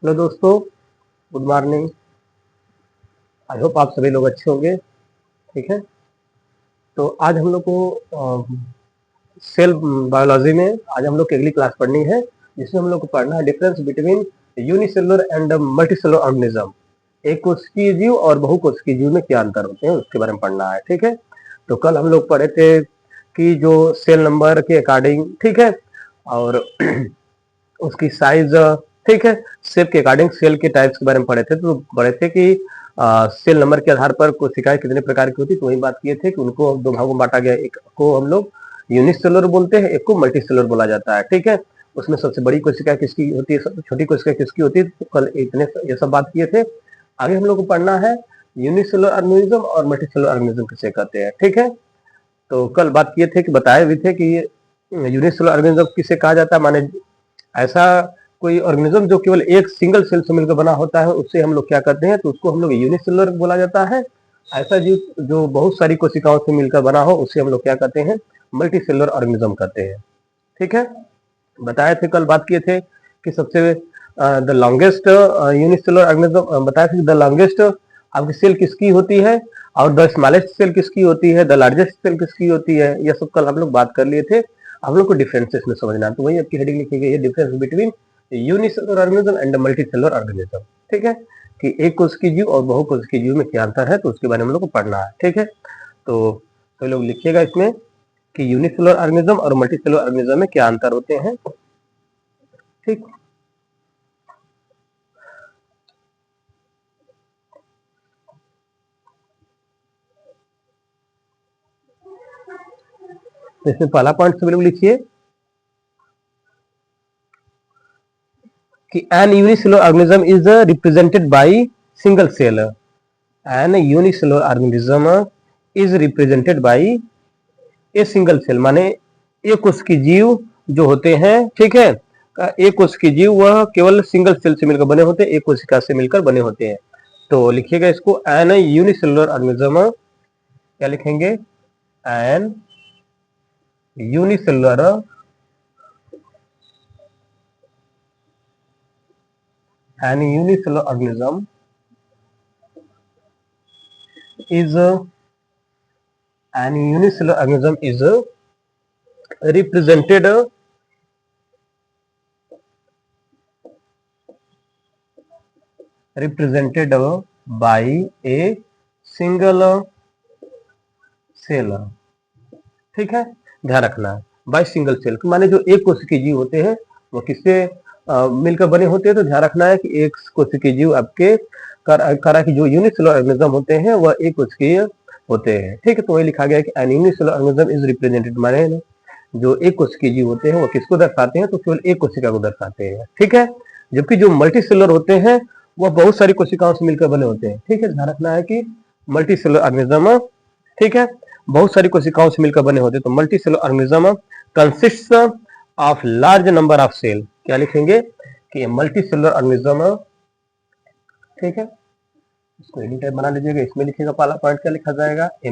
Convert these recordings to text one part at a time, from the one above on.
Hello दोस्तों, good morning. I hope आप सभी लोग अच्छे होंगे। ठीक है, तो आज हम लोग को सेल बायोलॉजी में आज हम लोग की अगली क्लास पढ़नी है, जिसमें हम लोग को पढ़ना है difference between unicellular and multicellular organism. एक कोशिकीय जीव और बहुकोशिकीय जीव में क्या अंतर होते हैं उसके बारे में पढ़ना है। ठीक है, तो कल हम लोग पढ़े थे कि जो सेल नंबर के अकॉर्डिंग, ठीक है, और उसकी साइज, ठीक है, शेप के अकॉर्डिंग सेल के टाइप्स के बारे में पढ़े थे। तो पढ़े थे कि सेल नंबर के आधार पर कोशिकाएं कितने प्रकार की होती, तो वही बात किए थे कि उनको दो भागों में बांटा गया। एक को हम लोग यूनिसेलुलर बोलते हैं, एक को मल्टीसेलुलर बोला जाता है। ठीक है, उसमें सबसे बड़ी कोशिका किसकी होती है, सबसे छोटी कोशिका किसकी होती है, तो कल इतने ये सब बात किए थे। आगे हम लोग को पढ़ना है यूनिसेलुलर ऑर्गेनिज्म और मल्टीसेलुलर ऑर्गेनिज्म किसे कहते हैं। ठीक है, तो कल बात किए थे कि बताए भी थे कि यूनिसेलुलर ऑर्गेनिज्म किसे कहा जाता है, माने ऐसा कोई ऑर्गेनिज्म जो केवल एक सिंगल सेल से मिलकर बना होता है, उससे हम लोग क्या करते हैं, तो उसको हम लोग यूनिसेलुलर बोला जाता है। ऐसा जीव जो बहुत सारी कोशिकाओं से मिलकर बना हो, उससे हम लोग क्या कहते हैं, मल्टीसेलुलर ऑर्गेनिज्म कहते हैं। ठीक है, बताए थे, कल बात किए थे कि सबसे द लॉन्गेस्ट यूनिसेलुलर ऑर्गेनिज्म बताया था कि द लॉन्गेस्ट आपकी सेल किसकी होती है, और द स्मॉलेस्ट सेल किसकी होती है, द लार्जेस्ट सेल किसकी होती है। यह सब कल हम लोग बात कर लिए थे। हम लोग को डिफरेंसेस में समझना, तो वही आपकी हेडिंग लिखी गई है, difference between unicellular organism and multicellular organism. ठीक है, कि एक कोशिकीय जीव और बहुकोशिकीय जीव में क्या अंतर है, तो उसके बारे में हम लोग को पढ़ना है। ठीक है, तो लोग लिखिएगा इसमें कि यूनिसेलुलर ऑर्गेनिज्म और मल्टीसेलुलर ऑर्गेनिज्म में क्या अंतर होते हैं। ठीक, तो इसमें पहला पॉइंट सभी लोग लिखिए कि an unicellular organism is represented by single cell. An unicellular organism is represented by a single cell, माने एक कोशिकीय जीव जो होते हैं, ठीक है, एक कोशिकीय जीव वह केवल सिंगल सेल से मिलकर बने होते हैं, एक कोशिका से मिलकर बने होते हैं। तो लिखिएगा इसको, एन यूनिसेलुलर ऑर्गेनिज्म, क्या लिखेंगे, an unicellular organism is an unicellular organism is represented by a single cell। ठीक है, ध्यान रखना है, बाय सिंगल सेल माने जो एक कोशिकीय जीव होते हैं वो किससे मिलकर बने होते हैं। तो ध्यान रखना है कि एक कोशिकीय जीव आपके करा कि जो यूनिसेलुलर ऑर्गेनिज्म होते हैं वह एक कोशिकीय होते हैं। ठीक है, तो वही लिखा गया है कि an unicellular organism is represented, माने जो एक कोशिकीय जीव होते हैं वो किसको दर्शाते हैं, तो केवल एक कोशिका को दर्शाते हैं। ठीक है, जबकि जो मल्टीसेलुलर होते हैं वह बहुत सारी कोशिकाओं से मिलकर बने होते हैं। ठीक है, ध्यान रखना है कि मल्टीसेलुलर ऑर्गेनिज्म, ठीक है, बहुत सारी कोशिकाओं से मिलकर बने होते हैं। तो multicellular organism consists of large number of cell, क्या लिखेंगे कि मल्टीसेलुलर ऑर्गेनिज्म, ठीक है, इसको हेडिंग टाइप बना लीजिएगा। इसमें लिखिएगा पहला पॉइंट क्या लिखा जाएगा, ए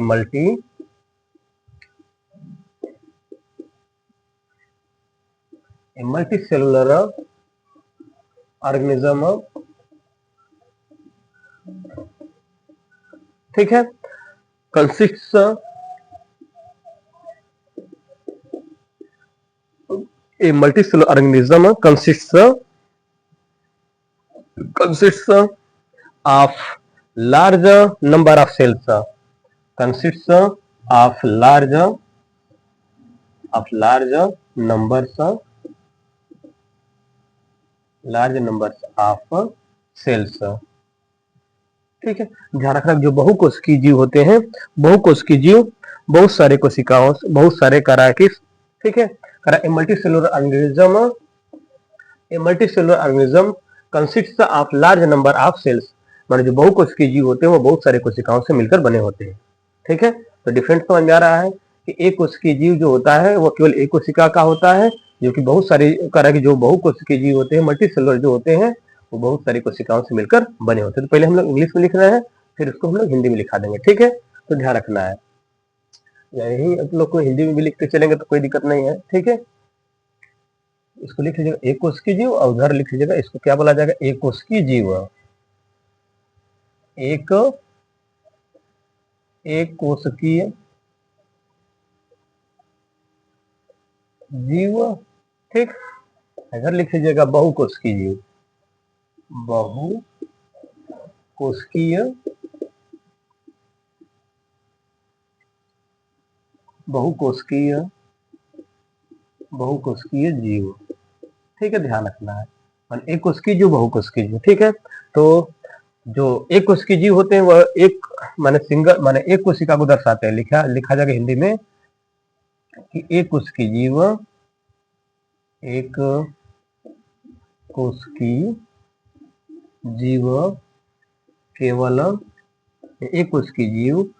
मल्टीसेलुलर ऑर्गेनिज्म, ठीक है, consists A multicellular organism consists of large number of cells, consists of large numbers of cells। ठीक है, ध्यान रखना जो बहुकोशिकीय जीव होते हैं, बहुकोशिकीय जीव बहुत सारे कोशिकाओं, बहुत सारे काराकिस, ठीक है, multicellular organism consists of large number of cells, माने जो बहुकोशिकीय जीव होते हैं वो बहुत सारे कोशिकाओं से मिलकर बने होते हैं। ठीक है, तो डिफरेंस समझ में आ रहा है कि एक कोशिकीय जीव जो होता है वो केवल एक कोशिका का होता है, जो कि बहुत सारी तरह के जो बहुकोशिकीय जीव होते हैं, मल्टीसेलुलर जो होते हैं, वो बहुत सारी कोशिकाओं से मिलकर बने होते हैं। तो पहले हम लोग इंग्लिश में लिख रहे हैं, फिर उसको हम लोग हिंदी में लिखा देंगे। ठीक है, तो ध्यान रखना है, यही आप लोग को हिंदी में भी लिखते चलेंगे तो कोई दिक्कत नहीं है। ठीक है, इसको लिख लीजिएगा एक कोशिकीय जीव, और उधर लिख लीजिएगा इसको क्या बोला जाएगा, एक कोशिकीय जीव। एक कोशिकीय जीव, ठीक। इधर लिख लीजिएगा बहुकोशिकीय जीव, बहुकोशिकीय बहुकोशिकीय बहुकोशिकीय जीव, ठीक है, ध्यान रखना है। एक कोशिकीय जीव, बहुकोशिकीय जीव, ठीक है। तो जो एक कोशिकीय जीव होते हैं वह एक माने सिंगल माने एक कोशिका को दर्शाते हैं। लिखा जाएगा हिंदी में कि एक कोशिकीय जीव, एक कोशिकीय जीव केवल एक कोशिकीय जीव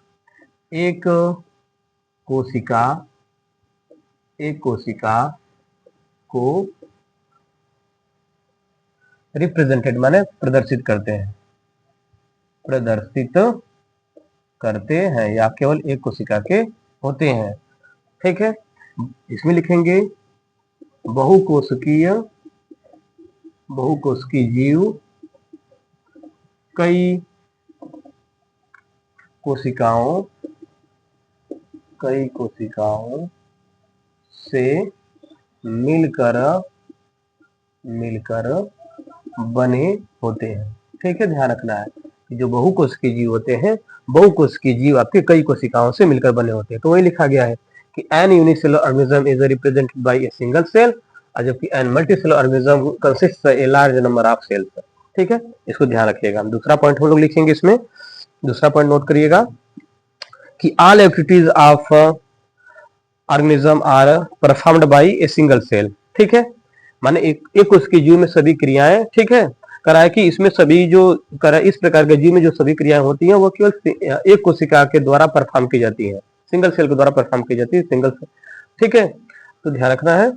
एक कोशिका को रिप्रेजेंटेड माने प्रदर्शित करते हैं या केवल एक कोशिका के होते हैं, ठीक है। इसमें लिखेंगे बहुकोशिकीय जीव कई कोशिकाओं से मिलकर बने होते हैं, ठीक है, ध्यान रखना है कि जो बहुकोशिकीय जीव होते हैं, बहुकोशिकीय जीव आपके कई कोशिकाओं से मिलकर बने होते हैं। तो वही लिखा गया है कि an unicellular organism is represented by a single cell, जबकि an multicellular organism consist a large number of cells, ठीक है। इसको ध्यान रखिएगा। दूसरा पॉइंट हम लोग लिखेंगे इसमें, दूसरा पॉइंट नोट करिएगा कि all activities of organism are performed by a single cell, ठीक है। माने एक उसके जीव में सभी क्रियाएं, ठीक है, कराए कि इसमें सभी जो इस प्रकार के जीव में जो सभी क्रियाएं होती हैं वो केवल एक कोशिका के द्वारा परफॉर्म की जाती है, सिंगल सेल के द्वारा परफॉर्म की जाती है, सिंगल सेल, ठीक है। तो ध्यान रखना है।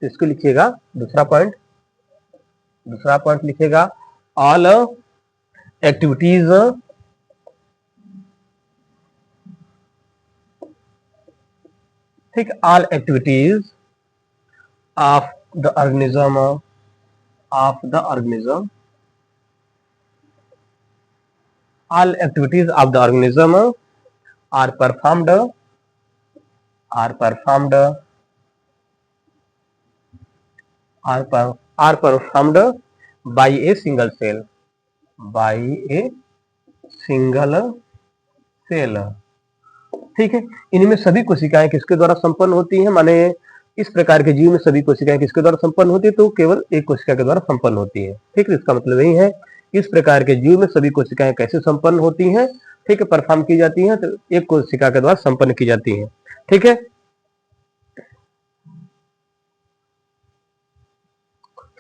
इसको लिखिएगा दूसरा पॉइंट लिखिएगा ऑल एक्टिविटीज ठीक, all activities of the organism all activities of the organism are performed by a single cell, ठीक है। इनमें सभी कोशिकाएं किसके द्वारा संपन्न होती हैं, माने इस प्रकार के जीव में सभी कोशिकाएं किसके द्वारा संपन्न होती है, तो केवल एक कोशिका के द्वारा संपन्न होती है, ठीक है। इसका मतलब यही है इस प्रकार के जीव में सभी कोशिकाएं कैसे संपन्न होती हैं, ठीक है, परफॉर्म की जाती हैं, तो एक कोशिका के द्वारा संपन्न की जाती हैं, ठीक है।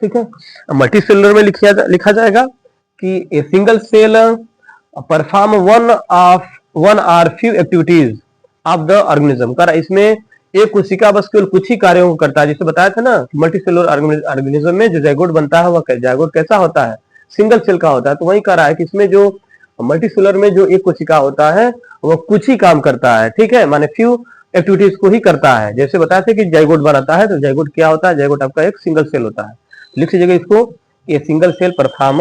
ठीक है, मल्टीसेलुलर में लिखा जाएगा कि a single cell perform one or few activities of the organism, कर इसमें एक कोशिका बस केवल कुछ ही कार्यों को करता है। जैसे बताया था ना, मल्टीसेलुलर ऑर्गेनिज्म में जो जाइगोट बनता है वह जाइगोट कैसा होता है, सिंगल सेल का होता है। तो वही कह रहा है कि इसमें जो मल्टीसेलुलर में जो एक कोशिका होता है वह कुछ ही काम करता है, ठीक है, माने फ्यू एक्टिविटीज को ही करता है। जैसे बताया था कि जाइगोट बनाता है, तो जाइगोट क्या होता है, जाइगोट आपका एक सिंगल सेल होता है। लिख लीजिएगा इसको, ये single cell perform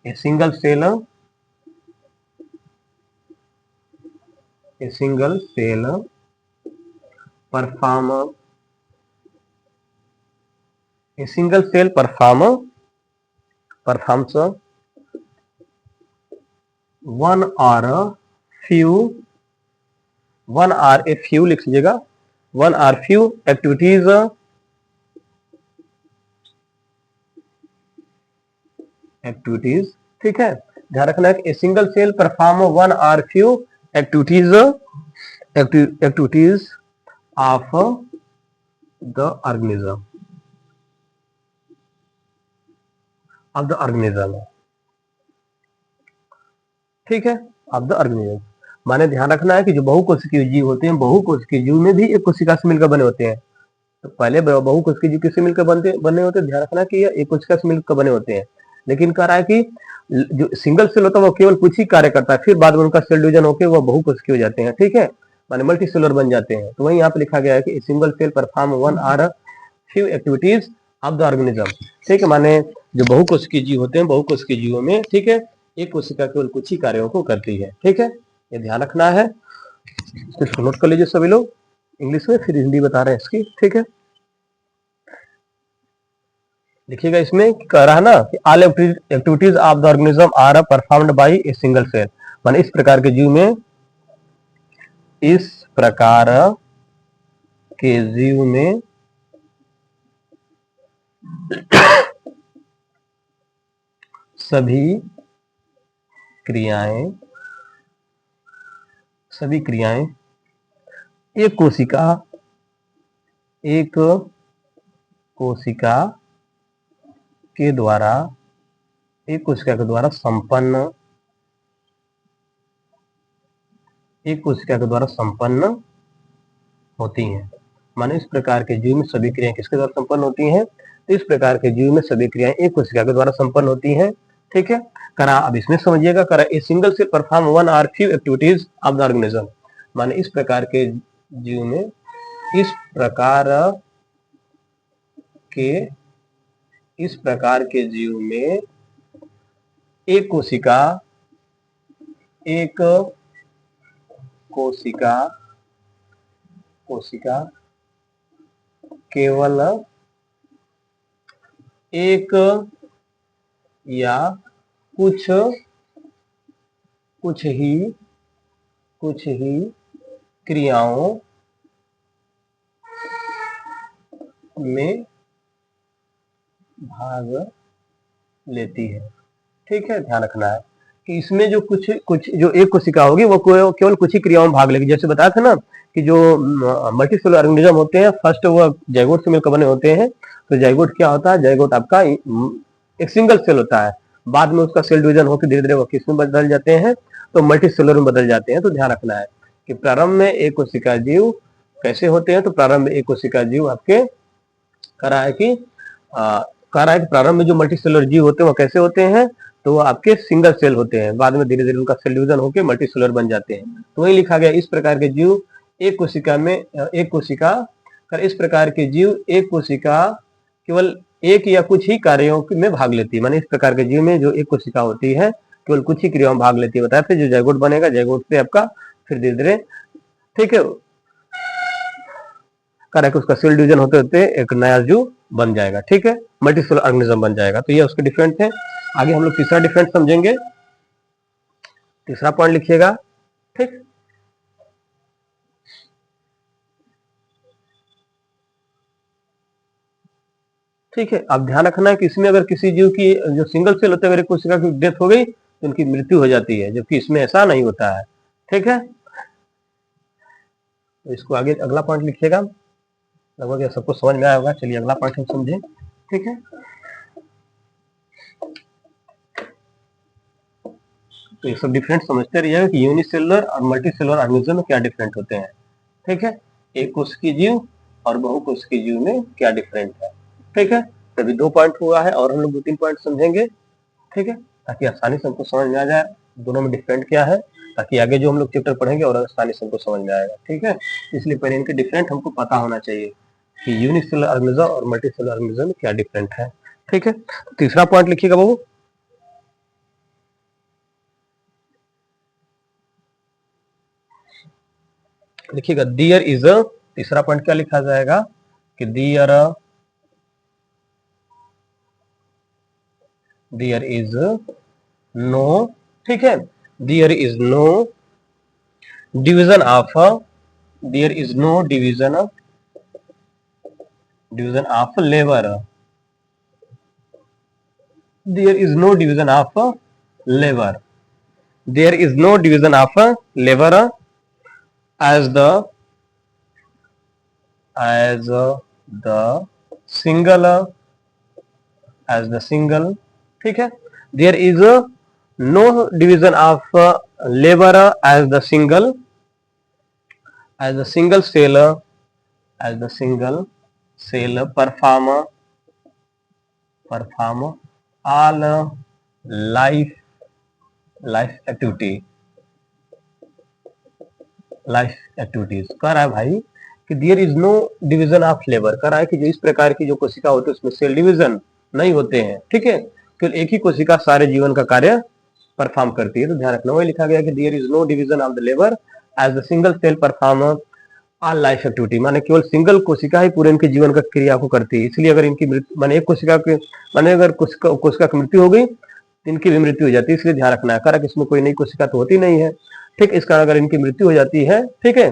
a single cell performs one or a few लिख लीजिएगा, one or few activities ठीक है। ध्यान रखना है कि single cell perform one or few activities of the organism ठीक है, ऑफ द ऑर्गेनिज्म। माने ध्यान रखना है कि जो बहुकोशिकीय जीव होते हैं, बहुकोशिकीय जीव में भी एक कोशिका से मिलकर बने होते हैं। तो पहले बहुकोशिकीय जीव किससे मिलकर बने होते हैं, ध्यान रखना है कि ये एक कोशिका से मिलकर बने होते हैं। लेकिन कह रहा है कि जो सिंगल सेल होता है वो केवल कुछ ही कार्य करता है, फिर बाद में उनका सेल डिवीजन होकर वो बहुकोशिकीय हो जाते हैं, ठीक है, माने मल्टी सेलुलर बन जाते हैं। तो वही यहाँ पे लिखा गया है कि single cell perform one or few activities of the organism, ठीक है, माने जो बहुकोशिकीय जीव होते हैं, बहुकोशिकीय जीवों में, ठीक है, एक कोशिका केवल कुछ ही कार्यों को करती है, ठीक है, ये ध्यान रखना है। इसको नोट कर लीजिए सभी लोग इंग्लिश में, फिर हिंदी बता रहे हैं इसकी, ठीक है। देखिएगा इसमें कह रहा है ना कि all activities of the organism are performed by a single cell, माने इस प्रकार के जीव में, इस प्रकार के जीव में सभी क्रियाएं एक कोशिका के द्वारा संपन्न होती हैं। माने इस प्रकार के जीव में सभी क्रियाएं किसके द्वारा संपन्न होती हैं? तो इस प्रकार के जीव में सभी क्रियाएं एक कोशिका के द्वारा संपन्न होती हैं, ठीक है। करा अब इसमें समझिएगा, करा a single cell perform one or few activities of the organism, माने इस प्रकार के जीव में एक कोशिका केवल एक या कुछ ही क्रियाओं में भाग लेती है, ठीक है, ध्यान रखना है कि इसमें जो कुछ जो एक कोशिका होगी वो केवल कुछ ही क्रियाओं में भाग लेगी। जैसे बताया था ना कि जो मल्टीसेलुलर ऑर्गेनिज्म होते हैं, फर्स्ट वो जाइगोट से मिलकर बने होते हैं। तो जाइगोट क्या होता है? जाइगोट आपका एक सिंगल सेल होता है, बाद में उसका सेल डिवीजन होकर धीरे धीरे वो किस में बदल जाते हैं? तो मल्टीसेलुलर में बदल जाते हैं। तो ध्यान रखना है कि प्रारंभ में एक कोशिका जीव कैसे होते हैं? तो प्रारंभ में एक कोशिका जीव आपके कह रहा है कि प्रारंभ में जो मल्टीसेलुलर जीव होते हैं वो कैसे होते हैं? तो वो आपके सिंगल सेल होते हैं, बाद में धीरे धीरे उनका सेल डिवीजन होकर मल्टीसेलुलर बन जाते हैं। तो वही लिखा गया, इस प्रकार के जीव एक कोशिका केवल एक या कुछ ही कार्यों में भाग लेती है। माने इस प्रकार के जीव में जो एक कोशिका होती है केवल कुछ ही क्रियाओं में भाग लेती है। बताया था जो जाइगोट बनेगा, जाइगोट से आपका फिर धीरे धीरे, ठीक है, उसका सेल डिवीजन होते होते एक नया जीव बन जाएगा, ठीक है, मल्टीसेलुलर ऑर्गेनिज्म बन जाएगा। तो ये उसके डिफरेंट है। आगे हम लोग तीसरा डिफरेंट समझेंगे। तीसरा पॉइंट लिखिएगा, ठीक, ठीक है। अब ध्यान रखना है कि इसमें अगर किसी जीव की जो सिंगल सेल होता है, अगर कोशिका की डेथ हो गई तो उनकी मृत्यु हो जाती है, जबकि इसमें ऐसा नहीं होता है, ठीक है। तो इसको आगे अगला पॉइंट लिखिएगा, लगभग सबको समझ में आया होगा। चलिए अगला पॉइंट हम समझें, ठीक है। तो ये सब डिफरेंट समझते रहिएगा कि यूनिसेलुलर और मल्टीसेलुलर ऑर्गेनिज्म में क्या डिफरेंट होते हैं, ठीक है। एक कोशिकीय जीव और बहुकोशिकीय जीव में क्या डिफरेंट है, ठीक है। तभी 2 पॉइंट हुआ है और हम लोग 2-3 पॉइंट समझेंगे, ठीक है, ताकि आसानी से हमको समझ में आ जाए दोनों में डिफरेंट क्या है, ताकि आगे जो हम लोग चैप्टर पढ़ेंगे और आसानी से हमको समझ में आएगा, ठीक है। इसलिए पहले इनके डिफरेंट हमको पता होना चाहिए कि यूनिसेलुलर ऑर्गेनिज्म और मल्टीसेलुलर ऑर्गेनिज्म में क्या डिफरेंट है, ठीक है। तीसरा पॉइंट लिखिएगा बाबू, लिखिएगा देयर इज अ, तीसरा पॉइंट क्या लिखा जाएगा कि देयर इज नो, ठीक है, there is no division of labour, there is no division of labor, as the single, ठीक है। there is no division of labor as the single cell perform all life life activity life activities कह रहा है भाई कि there is no division of labour, कह रहा है कि जो इस प्रकार की जो कोशिका होती है उसमें सेल डिवीजन नहीं होते हैं, ठीक है, केवल एक ही कोशिका सारे जीवन का कार्य परफॉर्म करती है। तो ध्यान रखना, वही लिखा गया कि there is no division of the labour as the single cell perform all life activity, माने केवल सिंगल कोशिका ही पूरे इनके जीवन का क्रिया को करती है। इसलिए अगर इनकी मृत्यु माने एक कोशिका के माने अगर कोशिका की मृत्यु हो गई तो इनकी भी मृत्यु हो जाती है। इसलिए ध्यान रखना है, कारण इसमें कोई नई कोशिका तो होती नहीं है, ठीक। इस कारण अगर इनकी मृत्यु हो जाती है, ठीक है,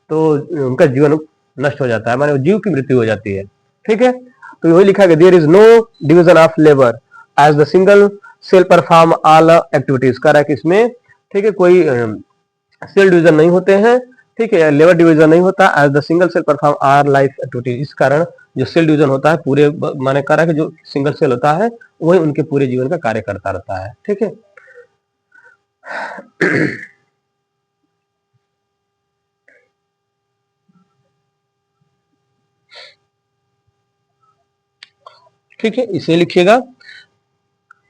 तो उनका जीवन नष्ट हो जाता है, माने जीव की मृत्यु हो जाती है, ठीक है। तो वही लिखा गया there is no division of labour as the single cell perform all activities, कह रहा है कि इसमें, ठीक है, कोई सेल डिवीजन नहीं होते हैं, ठीक है, लेबर डिवीजन नहीं होता, as the single cell perform are life activities. इस कारण जो सेल डिवीजन होता है पूरे माने कह रहा है कि जो सिंगल सेल होता है वही उनके पूरे जीवन का कार्य करता रहता है, ठीक है। ठीक है, इसे लिखिएगा।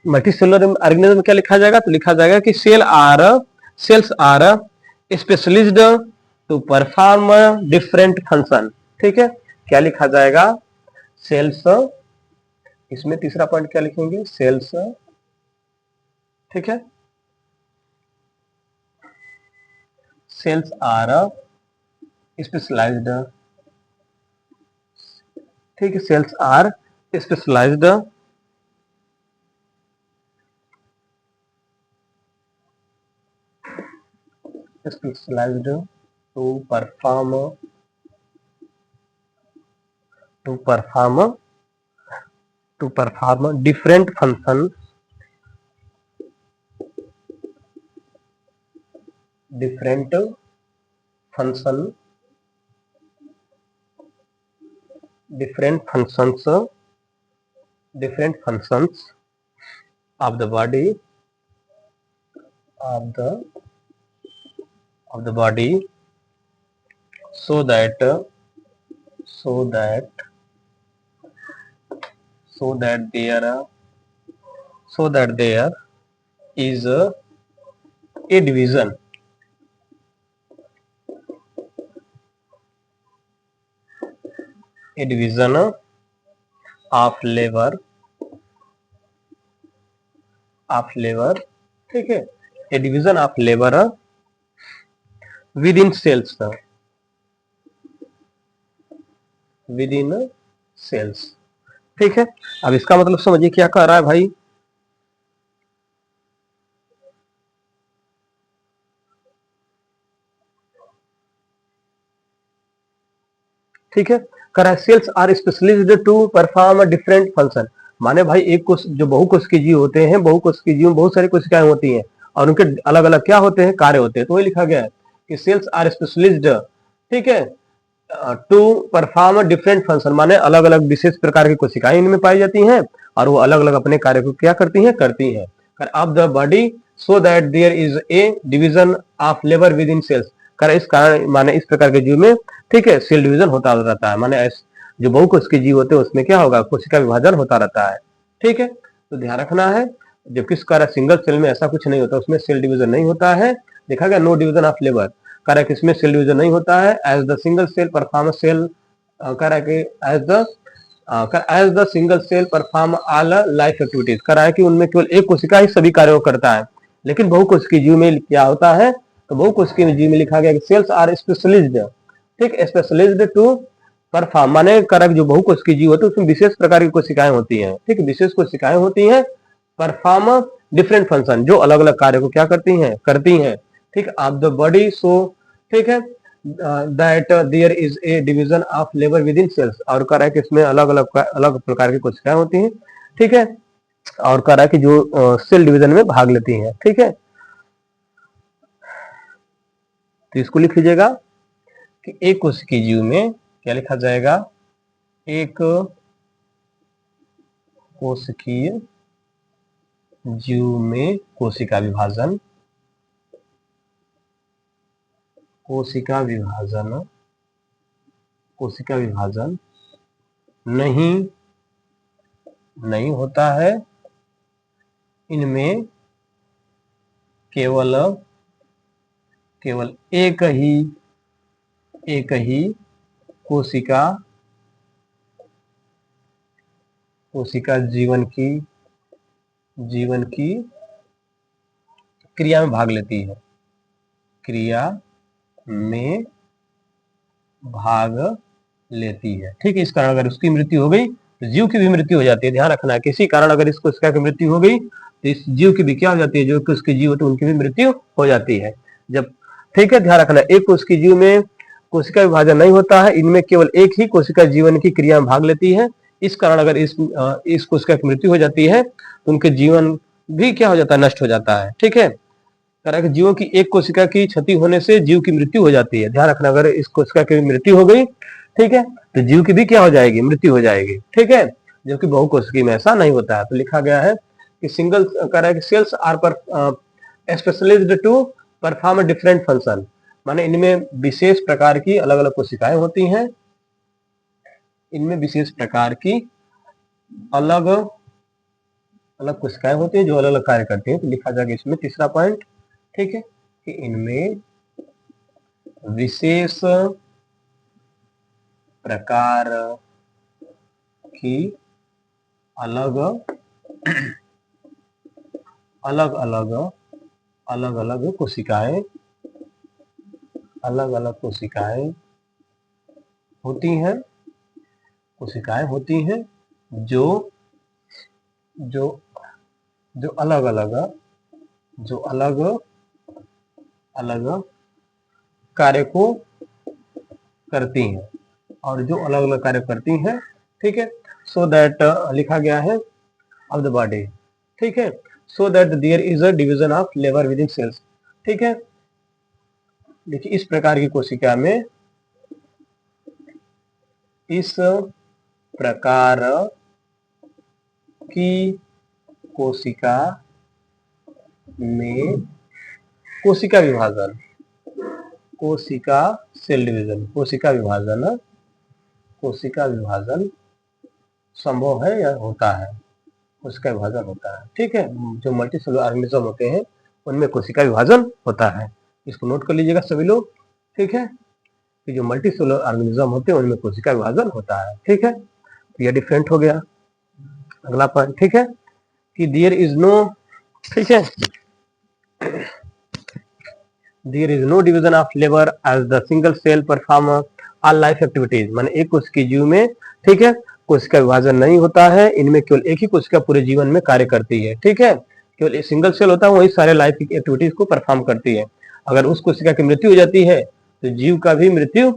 मल्टीसेलुलर ऑर्गेनिज्म में क्या लिखा जाएगा, तो लिखा जाएगा कि cells are specialised to perform different function, ठीक है। क्या लिखा जाएगा, सेल्स, इसमें तीसरा पॉइंट क्या लिखेंगे, सेल्स, ठीक है, सेल्स आर स्पेशलाइज्ड, ठीक है, cells are specialised specialized to perform to perform to perform different functions, different function different functions different functions of the body of the body so that so that so that there so that there is a division of labor ठीक है, a division of labor within cells within cells, ठीक है। अब इसका मतलब समझिए क्या कह रहा है भाई, ठीक है, कह रहा है cells are specialised to perform different function, माने भाई एक कोश जो बहुकोशिकीय जीव होते हैं, बहुकोशिकीय जीव में बहुत सारी कोशिकाएं होती हैं और उनके अलग अलग क्या होते हैं, कार्य होते हैं। तो वही लिखा गया है कि सेल्स आर स्पेशलिज्ड, ठीक है, टू परफॉर्म डिफरेंट फंक्शन, माने अलग अलग विशेष प्रकार की कोशिकाएं इनमें पाई जाती हैं और वो अलग अलग अपने कार्य को क्या करती हैं of the body so that there is a division of labour within cells, कर इस कारण माने इस प्रकार के जीव में, ठीक है, सेल डिवीजन होता रहता है, माने जो बहुकोशिकीय जीव होते हैं उसमें क्या होगा, कोशिका विभाजन होता रहता है, ठीक है। तो ध्यान रखना है, जबकि इस कारण सिंगल सेल में ऐसा कुछ नहीं होता, उसमें सेल डिवीजन नहीं होता है, देखा गया नो डिवीजन ऑफ लेबर, कह किसमें सेल डिवीजन नहीं होता है, as the single cell perform cell, कह रहा है कि as the single cell perform all life activities, कह रहा है कि उनमें केवल एक कोशिका ही सभी कार्यों को करता है। लेकिन बहुकोशिकीय जीव में क्या होता है, तो बहुकोशिकीय जीव में लिखा गया कि सेल्स आर स्पेशलिज्ड, ठीक, स्पेशलिज्ड टू परफॉर्म, माने कारक जो बहुकोशिकीय जीव होते हैं उसमें विशेष प्रकार की कोशिकाएं होती हैं, ठीक, विशेष कोशिकाएं होती हैं, परफॉर्म डिफरेंट फंक्शन, जो अलग अलग कार्य को क्या करती हैं, ठीक, ऑफ द बॉडी, सो ठीक है, that there is a division of labour within cells, और कह रहा है कि इसमें अलग अलग प्रकार की कोशिकाएं होती हैं, ठीक है, और कह रहा है कि जो सेल डिवीजन में भाग लेती हैं, ठीक है। तो इसको लिख लीजिएगा कि एक कोशिकीय जीव में क्या लिखा जाएगा, एक कोशिकीय जीव में कोशिका विभाजन नहीं होता है, इनमें केवल एक ही कोशिका जीवन की क्रिया में भाग लेती है, ठीक है। इस कारण अगर उसकी मृत्यु हो गई तो जीव की भी मृत्यु हो जाती है। ध्यान रखना है, किसी कारण अगर इस कोशिका की मृत्यु हो गई तो इस जीव की भी क्या हो जाती है, जो कि उसके जीव होते हैं उनकी भी मृत्यु हो जाती है। जब, ठीक है, ध्यान रखना, एक कोशिका जीव में कोशिका विभाजन नहीं होता है, इनमें केवल एक ही कोशिका जीवन की क्रिया में भाग लेती है। इस कारण अगर इस कोशिका की मृत्यु हो जाती है तो उनके जीवन भी क्या हो जाता है, नष्ट हो जाता है। ठीक है, कारण कि जीवों की एक कोशिका की क्षति होने से जीव की मृत्यु हो जाती है। ध्यान रखना, अगर इस कोशिका की मृत्यु हो गई, ठीक है, तो जीव की भी क्या हो जाएगी, मृत्यु हो जाएगी। ठीक है, जबकि बहुकोशिकीय में ऐसा नहीं होता है। तो लिखा गया है कि सिंगल कह रहा है कि सेल्स आर पर specialised to perform different function, माने इनमें विशेष प्रकार की अलग अलग कोशिकाएं होती हैं, इनमें विशेष प्रकार की अलग अलग कोशिकाएं होती हैं जो अलग अलग कार्य करती हैं। तो लिखा जाएगा इसमें तीसरा पॉइंट, ठीक है, कि इनमें विशेष प्रकार की अलग अलग कोशिकाएं होती हैं जो अलग अलग कार्य को करती हैं, और जो अलग अलग कार्य करती हैं, ठीक है। सो दैट लिखा गया है ऑफ द बॉडी, ठीक है, so that there is a division of labour within cells, ठीक है। देखिए, इस प्रकार की कोशिका में, इस प्रकार की कोशिका में कोशिका विभाजन, कोशिका सेल डिवीजन, कोशिका विभाजन संभव है या होता है, कोशिका विभाजन होता है। ठीक है, जो मल्टीसेलुलर ऑर्गेनिज्म होते हैं उनमें कोशिका विभाजन होता है। इसको नोट कर लीजिएगा सभी लोग, ठीक है, कि जो मल्टीसेलुलर ऑर्गेनिज्म होते हैं उनमें कोशिका विभाजन होता है। ठीक है, तो यह डिफरेंट हो गया। अगला पॉइंट, ठीक है, कि देयर इज नो, ठीक है, there is no division of labour as the single cell perform all life activities, माने एक कोशिका जीव में, ठीक है, कोशिका विभाजन नहीं होता है, इनमें केवल एक ही कोशिका पूरे जीवन में कार्य करती है। ठीक है, केवल एक सिंगल सेल होता है, वही सारे लाइफ की एक्टिविटीज को परफॉर्म करती है। अगर उस कोशिका की मृत्यु हो जाती है तो जीव का भी मृत्यु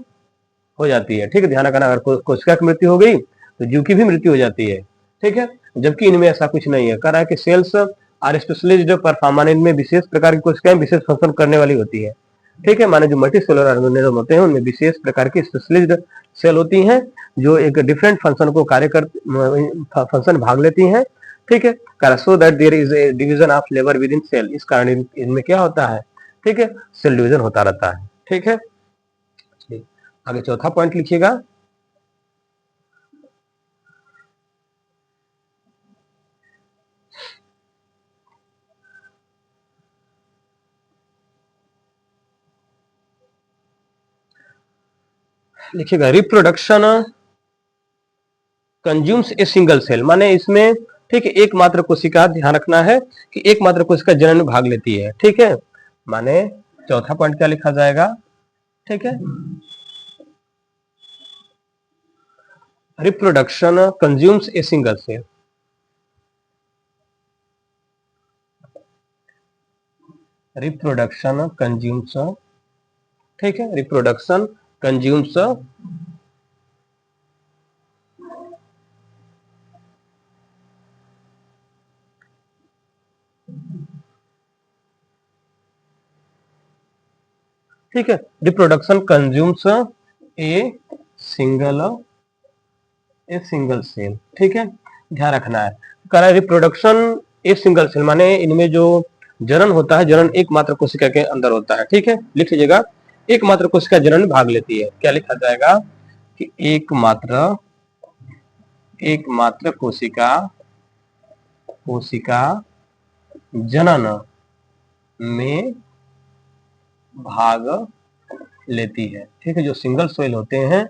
हो जाती है। ठीक है, ध्यान रखना, अगर कोशिका की मृत्यु हो गई तो जीव की भी मृत्यु हो जाती है। ठीक है, जबकि इनमें ऐसा कुछ नहीं है। कह रहा है कि सेल्स आर स्पेशलाइज्ड परफॉर्म, इनमें विशेष प्रकार की कोशिकाएं विशेष फंक्शन करने वाली होती है। ठीक है, माने जो मल्टीसेलुलर ऑर्गेनिज्म होते हैं उनमें विशेष प्रकार की स्पेशलाइज्ड सेल होती हैं जो एक डिफरेंट फंक्शन को फंक्शन भाग लेती हैं। ठीक है, so that there is a division of labour within cell, इस कारण इनमें क्या होता है, ठीक है, सेल डिवीजन होता रहता है। ठीक है, आगे चौथा पॉइंट लिखिएगा, लिखिएगा reproduction consumes a single cell, माने इसमें, ठीक है, एकमात्र कोशिका, ध्यान रखना है कि एकमात्र कोशिका जनन में भाग लेती है। ठीक है, माने चौथा पॉइंट क्या लिखा जाएगा, ठीक है, reproduction consumes a single cell, reproduction consumes, ठीक है, रिप्रोडक्शन कंज्यूम्स ठीक है, reproduction consumes a single cell. ठीक है, ध्यान रखना है, कह रहा है रिप्रोडक्शन ए सिंगल सेल, माने इनमें जो जनन होता है, जनन एकमात्र कोशिका के अंदर होता है। ठीक है, लिख लीजिएगा, एकमात्र कोशिका जनन में भाग लेती है। क्या लिखा जाएगा कि एकमात्र कोशिका जनन में भाग लेती है। ठीक है, जो सिंगल सेल होते हैं,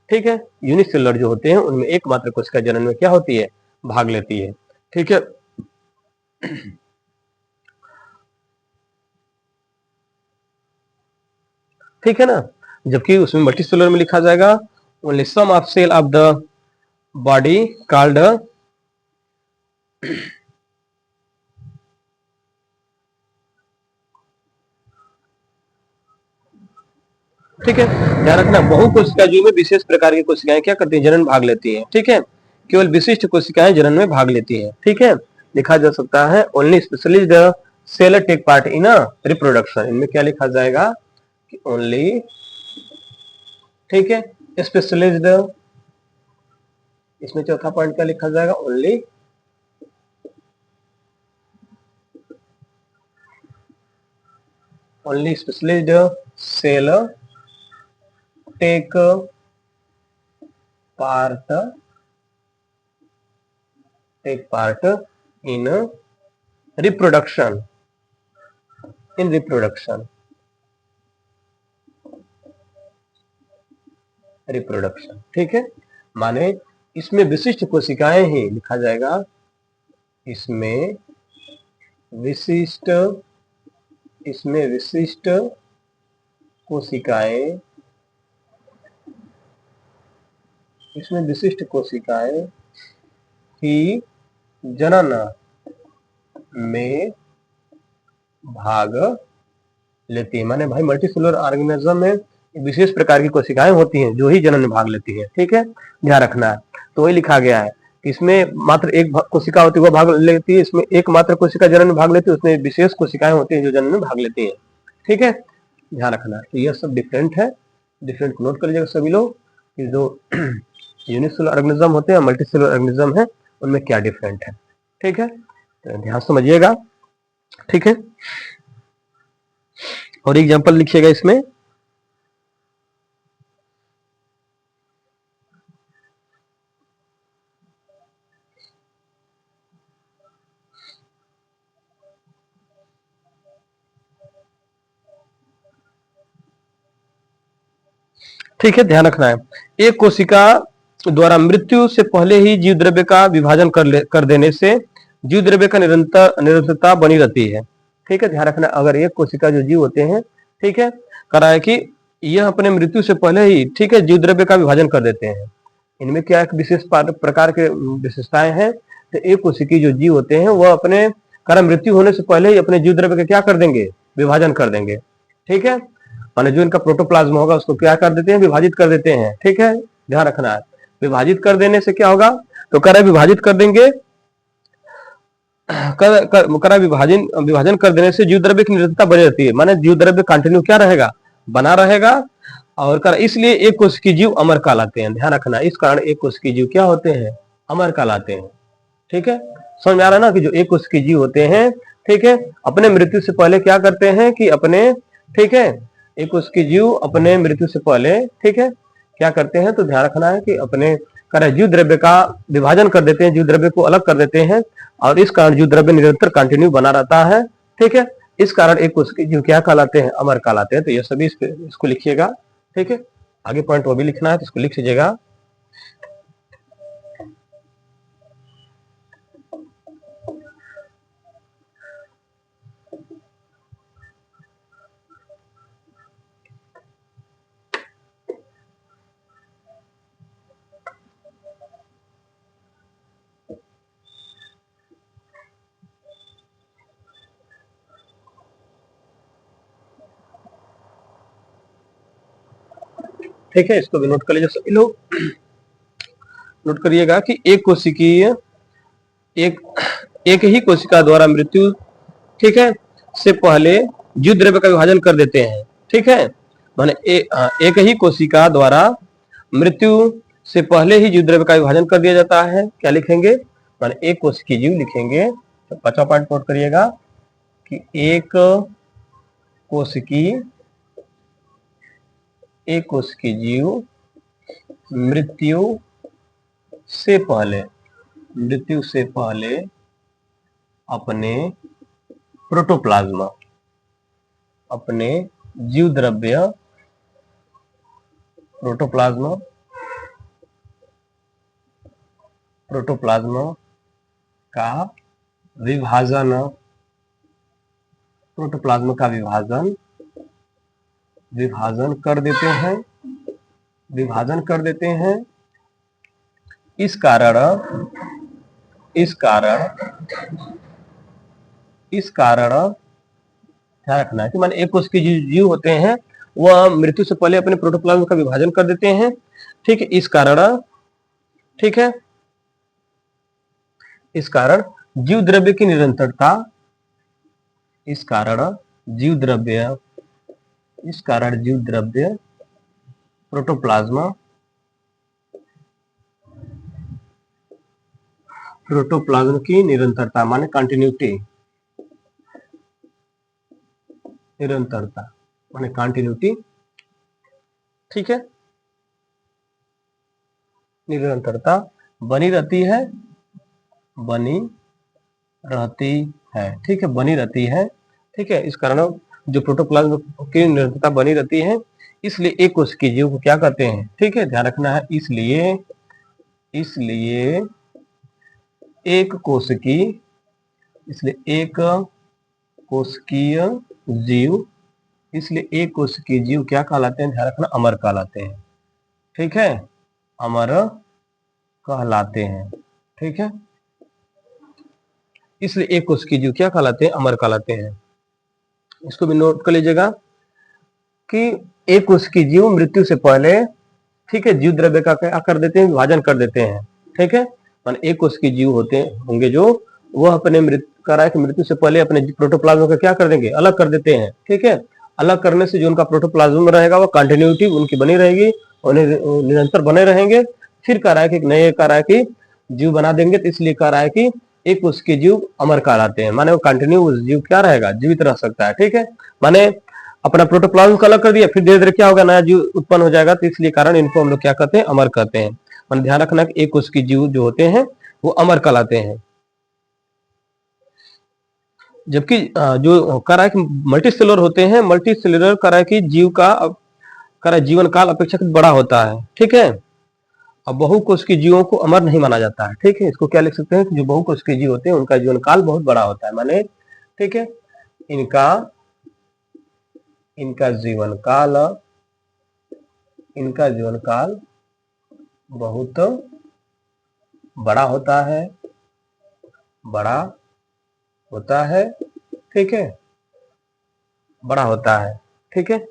ठीक है, यूनिसेलुलर जो होते हैं, उनमें एकमात्र कोशिका जनन में क्या होती है, भाग लेती है। ठीक है, ठीक है ना। जबकि उसमें मल्टीसेलुलर में लिखा जाएगा only some of cell of the body called, ठीक है, ध्यान रखना, बहु कोशिका जीव में विशेष प्रकार की कोशिकाएं क्या करती हैं, जनन भाग लेती हैं। ठीक है, केवल विशिष्ट कोशिकाएं जनन में भाग लेती हैं। ठीक है, लिखा जा सकता है only specially the cell take part in reproduction. इनमें क्या लिखा जाएगा कि ओनली, ठीक है, स्पेशलिज्ड, इसमें चौथा पॉइंट क्या लिखा जाएगा, only specialised cell take part in reproduction, reproduction. ठीक है, माने इसमें विशिष्ट कोशिकाएं ही लिखा जाएगा, इसमें विशिष्ट कोशिकाएं, इसमें विशिष्ट कोशिकाएं ही जनन में भाग लेती है। माने भाई मल्टीसेलुलर ऑर्गेनिज्म में विशेष प्रकार की कोशिकाएं होती हैं जो ही जनन में भाग लेती है। ठीक है, ध्यान रखना है। तो वही लिखा गया है कि इसमें मात्र एक कोशिका होती है वो भाग लेती है, इसमें एकमात्र कोशिका जनन में भाग लेती है, उसमें विशेष कोशिकाएं होती हैं जो जनन में भाग लेती हैं। ठीक है, ध्यान रखना है। तो यह सब डिफरेंट है, डिफरेंट नोट कर लीजिएगा सभी लोग कि जो यूनिसेलुलर ऑर्गेनिज्म होते हैं, मल्टीसेलुलर ऑर्गेनिज्म है, उनमें क्या डिफरेंट है। ठीक है, तो ध्यान समझिएगा। ठीक है, और एग्जांपल लिखिएगा इसमें। ठीक है, ध्यान रखना है। एक कोशिका द्वारा मृत्यु से पहले ही जीव द्रव्य का विभाजन कर देने से जीव द्रव्य का निरंतरता बनी रहती है। ठीक है, ध्यान रखना, अगर एक कोशिका जो जीव होते हैं, ठीक है, करा है कि यह अपने मृत्यु से पहले ही, ठीक है, जीव द्रव्य का विभाजन कर देते हैं। इनमें क्या एक विशेष प्रकार के विशेषताएं हैं। तो एक कोशिकी जो जीव होते हैं वह अपने कारण मृत्यु होने से पहले ही अपने जीव द्रव्य का क्या कर देंगे, विभाजन कर देंगे। ठीक है, माने जो इनका प्रोटोप्लाज्म होगा उसको क्या कर देते हैं, विभाजित कर देते हैं। ठीक है, ध्यान रखना है। विभाजित कर देने से क्या होगा, तो करा विभाजित कर देंगे, करा विभाजन कर देने से जीव द्रव्य की निरंतरता बनी रहती है। माने जीव द्रव्य कंटिन्यू क्या रहेगा, बना रहेगा। और कर इसलिए एक कोशिकीय जीव अमर कहलाते हैं। ध्यान रखना, इस कारण एक कोशिकीय जीव क्या होते हैं, अमर कहलाते हैं। ठीक है, समझ में आ रहा है ना कि जो एक कोशिकीय जीव होते हैं, ठीक है, अपने मृत्यु से पहले क्या करते हैं कि अपने, ठीक है, एक उसकी जीव अपने मृत्यु से पहले, ठीक है, क्या करते हैं, तो ध्यान रखना है कि अपने जीव द्रव्य का विभाजन कर देते हैं, जीव द्रव्य को अलग कर देते हैं, और इस कारण जीव द्रव्य निरंतर कंटिन्यू बना रहता है। ठीक है, इस कारण एक उसकी जीव क्या कहलाते हैं, अमर कहलाते हैं। तो ये सभी इसको लिखिएगा। ठीक है, आगे पॉइंट वो भी लिखना है तो इसको लिख लीजिएगा। ठीक है, इसको भी नोट कर लीजिए सभी लोग। नोट करिएगा कि एक कोशिकीय, एक एक ही कोशिका द्वारा मृत्यु, ठीक है, से पहले जीव द्रव्य का विभाजन कर देते हैं। ठीक है, माने एक ही कोशिका द्वारा मृत्यु से पहले ही जीव द्रव्य का विभाजन कर दिया जाता है। क्या लिखेंगे, माने एक कोशिकीय जीव लिखेंगे। तो 5वां पॉइंट नोट करिएगा कि एक कोशिकीय जीव मृत्यु से पहले अपने प्रोटोप्लाज्मा, अपने जीव द्रव्य प्रोटोप्लाज्मा, प्रोटोप्लाज्मा का विभाजन, प्रोटोप्लाज्मा का विभाजन कर देते हैं, विभाजन कर देते हैं। इस कारण ध्यान रखना है कि मान एक कोश के जीव होते हैं वह मृत्यु से पहले अपने प्रोटोप्लाज्म का विभाजन कर देते हैं। ठीक है, इस कारण, ठीक है, इस कारण जीव द्रव्य की निरंतरता, इस कारण जीव द्रव्य प्रोटोप्लाज्म की निरंतरता माने कंटिन्यूटी, निरंतरता माने कंटिन्यूटी, ठीक है, निरंतरता बनी रहती है, ठीक है, बनी रहती है। ठीक है, इस कारण जो प्रोटोप्लाज्म की निरंतरता बनी रहती है, इसलिए एक कोश की जीव को क्या कहते हैं, ठीक है, ध्यान रखना है। इसलिए एक कोशिकीय जीव, इसलिए एक कोशिकीय जीव क्या कहलाते हैं, ध्यान रखना, अमर कहलाते हैं। ठीक है, अमर कहलाते हैं। ठीक है, इसलिए एक कोशिकीय जीव क्या कहलाते हैं, अमर कहलाते हैं। इसको भी नोट कर लीजिएगा कि एक कोशिकीय जीव मृत्यु से पहले, ठीक है, जीव द्रव्य का क्या कर देते हैं, विभाजन कर देते हैं। ठीक है, मान एक कोशिकीय जीव होंगे जो वह अपने मृत्यु से पहले अपने प्रोटोप्लाज्म का क्या कर देंगे, अलग कर देते हैं। ठीक है, अलग करने से जो उनका प्रोटोप्लाज्म रहेगा वह कंटिन्यूटी उनकी बनी रहेगी, उन्हें निरंतर बने रहेंगे। फिर कह रहा है कि नए कह रहा है कि जीव बना देंगे, तो इसलिए कह रहा है कि एक उसके जीव अमर कहलाते हैं, माने वो कंटिन्यू जीव क्या रहेगा, जीवित रह सकता है। ठीक है, माने अपना प्रोटोप्लाज्म को अलग कर दिया, फिर धीरे धीरे क्या होगा, नया जीव उत्पन्न हो जाएगा, तो इसलिए कारण इनको हम लोग क्या कहते हैं, अमर कहते हैं। माने ध्यान रखना कि एक उसके जीव जो होते हैं वो अमर कहलाते हैं। जबकि जो कह रहा है कि मल्टी सेलुलर होते हैं, मल्टी सेलुलर कह रहा है कि जीव का कह रहा है जीवन काल अपेक्षाकृत बड़ा होता है। ठीक है, अब बहुकोशिकीय जीवों को अमर नहीं माना जाता है। ठीक है, इसको क्या लिख सकते हैं कि जो बहुकोशिकीय जीव होते हैं उनका जीवन काल बहुत बड़ा होता है, माने ठीक है, इनका जीवन काल बहुत बड़ा होता है, ठीक है, बड़ा होता है। ठीक है,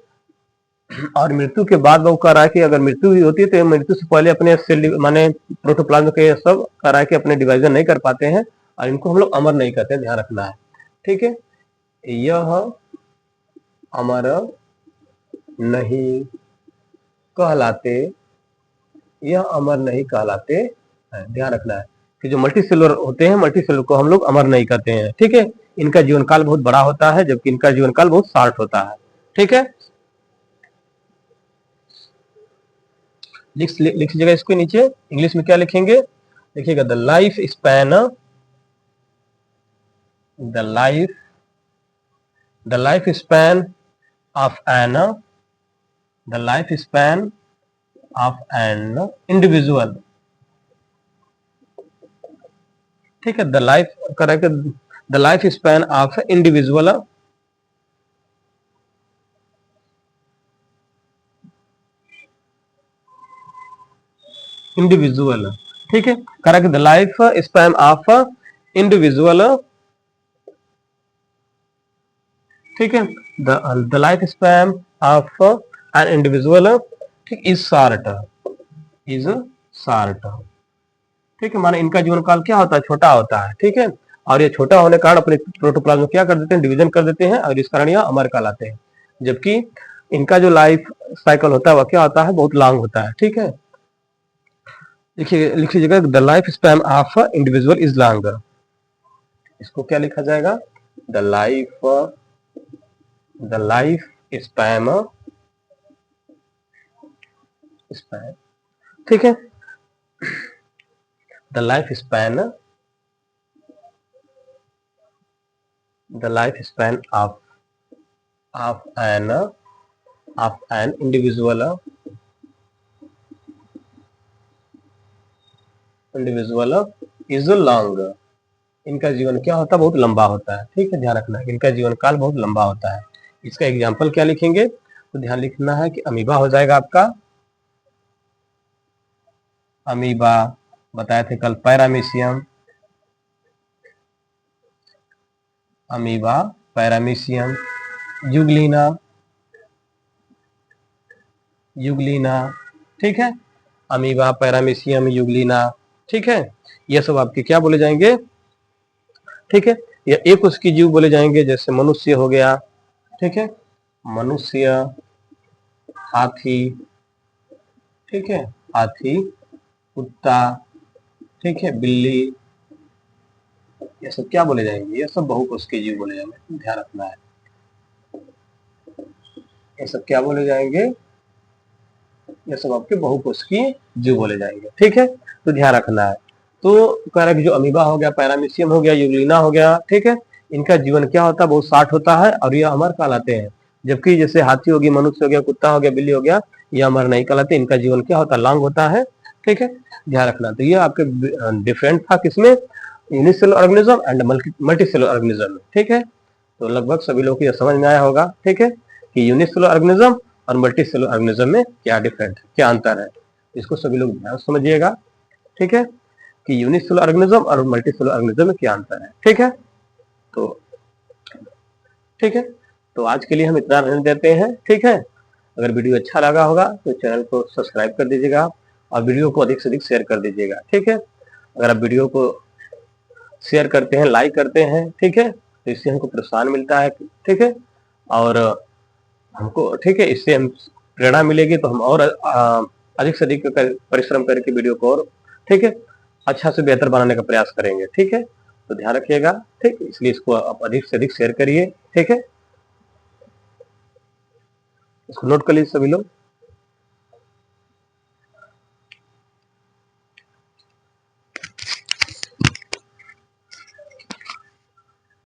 और मृत्यु के बाद वो कह रहा है कि अगर मृत्यु ही होती है तो मृत्यु से पहले अपने सेल माने प्रोटोप्लाज्म के सब कह रहा है कि अपने डिवीजन नहीं कर पाते हैं, और इनको हम लोग अमर नहीं कहते, ध्यान रखना है। ठीक है, यह अमर नहीं कहलाते, ध्यान रखना है कि जो मल्टी सेलुलर होते हैं, मल्टी सेलुलर को हम लोग अमर नहीं कहते हैं। ठीक है, इनका जीवन काल बहुत बड़ा होता है, जबकि इनका जीवन काल बहुत शॉर्ट होता है। ठीक है, लिख लीजिएगा इसके नीचे, इंग्लिश में क्या लिखेंगे, देखिएगा the life span of an individual, ठीक है, the life correct, the life span of individual, ठीक है, correct, the life span of individual, ठीक है, the life span of an individual, ठीक, इज शॉर्ट, ठीक है, माने इनका जीवन काल क्या होता है, छोटा होता है। ठीक है, और ये छोटा होने के कारण अपने प्रोटोप्लाज्म क्या कर देते हैं, डिवीजन कर देते हैं, और इस कारण यह अमर कहलाते हैं। जबकि इनका जो लाइफ साइकिल होता है वह क्या होता है, बहुत लॉन्ग होता है। ठीक है, लिख लीजिएगा the life span of individual is longer, इसको क्या लिखा जाएगा, द लाइफ स्पैन, ठीक है, the life span the life span of an individual is long. इनका जीवन क्या होता है, बहुत लंबा होता है। ठीक है, ध्यान रखना इनका जीवन काल बहुत लंबा होता है। इसका एग्जाम्पल क्या लिखेंगे, तो ध्यान लिखना है कि अमीबा हो जाएगा आपका, अमीबा बताए थे कल, paramecium, amoeba, paramecium, euglena, euglena, ठीक है, अमीबा, पैरामीशियम, युगलीना, ठीक है, ये सब आपके क्या बोले जाएंगे, ठीक है, या एक उसकी जीव बोले जाएंगे, जैसे मनुष्य हो गया, ठीक है, मनुष्य, हाथी, ठीक है, हाथी, कुत्ता, ठीक है, बिल्ली, ये सब क्या बोले जाएंगे, ये सब बहुकोषीय जीव बोले जाएंगे, ध्यान रखना है। ये सब क्या बोले जाएंगे, ये सब आपके बहुकोषीय जीव बोले जाएंगे। ठीक है, तो ध्यान रखना है। तो कह रहा है कि जो अमीबा हो गया, पैरामीशियम हो गया, यूग्लिना हो गया, ठीक है, इनका जीवन क्या होता है, बहुत शार्ट होता है और ये अमर कहलाते हैं। जबकि जैसे हाथी हो गया, मनुष्य हो गया, कुत्ता हो गया, बिल्ली हो गया, ये अमर नहीं कहलाते, इनका जीवन क्या होता है, लॉन्ग होता है। ठीक है, ध्यान रखना। तो ये आपके डिफरेंट था किसमें, unicellular organism and multicellular organism. ठीक है, तो लगभग सभी लोगों को ये समझ में आया होगा। ठीक है, कि यूनिसेलुलर ऑर्गेनिज्म और मल्टीसेलुलर ऑर्गेनिज्म में क्या डिफरेंट है, क्या अंतर है, इसको सभी लोग ध्यान समझिएगा। ठीक है, कि यूनिसेलुलर ऑर्गेनिज्म और मल्टीसेलुलर ऑर्गेनिज्म में क्या अंतर है। ठीक है, तो ठीक है, तो आज के लिए हम इतना रहने देते हैं। ठीक है, अगर वीडियो अच्छा लगा होगा तो चैनल को सब्सक्राइब कर दीजिएगा और वीडियो को अधिक से अधिक शेयर कर दीजिएगा। ठीक है, अगर आप वीडियो को शेयर करते हैं, लाइक करते हैं, ठीक है, तो इससे हमको प्रोत्साहन मिलता है। ठीक है, और हमको, ठीक है, इससे हम प्रेरणा मिलेगी तो हम और अधिक से अधिक परिश्रम करके वीडियो को और, ठीक है, अच्छा से बेहतर बनाने का प्रयास करेंगे। ठीक है, तो ध्यान रखिएगा। ठीक, इसलिए इसको आप अधिक से अधिक शेयर करिए। ठीक है, इसको नोट कर लीजिए सभी लोग।